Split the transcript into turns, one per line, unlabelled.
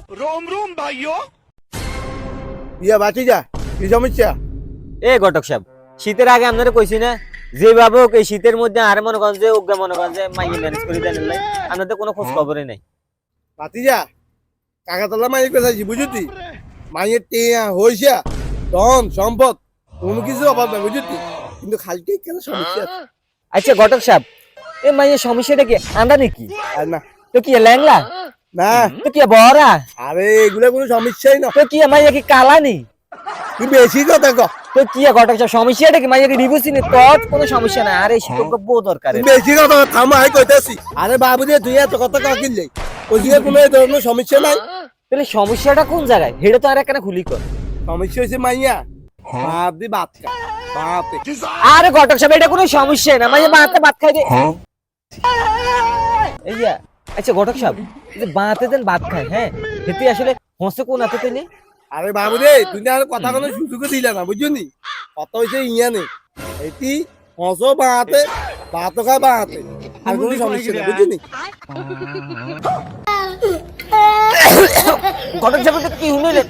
रोम रोम भाइयों।
ইয়া বাঁচি যা কি সমস্যা?
এ ঘটক সাহেব, শীতের আগে আপনারা কইছি না যেভাবে হোক এই শীতের মধ্যে আর মনে করেন যে উগ্রা মনে করেন যে মাইয়ে ম্যানেজ করে দেন লাই, আপনাদের কোনো খোঁজ খবরই নাই।
বাঁচি যা কাকাতলা মাইয়ের পেছাইছি বুঝতি, মাইয়ের টিয়া হইসা ধন সম্পদ কোনো কিছু অভাব নাই বুঝতি, কিন্তু খালকে কেন সমস্যা আছে?
আচ্ছা ঘটক সাহেব, এই মাইয়ের সমস্যাটা কি আন্দা নাকি?
আর না
তো কি ল্যাংলা?
না
তো কি বড়া?
আরে এগুলা কোনো সমস্যাই না,
তো কি মাইয়া কি কালা নি?
তুই বেশি কথা ক,
তো কি ঘটক সাহেব সমস্যাটা কি? মাইয়া কি ডিভোর্স নি? তোর কোনো সমস্যা নাই, আরে শিক্ষক বউ দরকার।
তুই বেশি কথা থাম আই কইতাছি। আরে বাবু রে তুই এত কথা কা কিনলে, ওইদিকে কোনো এই ধরনের সমস্যা নাই।
তাহলে সমস্যাটা কোন জায়গায় হেটা তো আর একখানা খুলি কর।
সমস্যা হয়েছে মাইয়া বাপ দি ভাত খা বাপে।
আরে ঘটক সাহেব এটা কোনো সমস্যা না, মাইয়া বাতে ভাত খাই দে। এই যে, আচ্ছা ঘটক সাহেব, এই যে বাতে দেন ভাত খায়, হ্যাঁ হেতে আসলে হসে কোন আতে তেনে?
আরে বাবু রে তুই না আর কথা কোনো সুযোগ দিলা না বুঝলি, কথা হয়েছে ইয়া নেই এটি হসো বাতে ভাত খা বাতে, আর কোনো সমস্যা নেই বুঝলি।
ঘটক সাহেব এটা কি শুনলেন?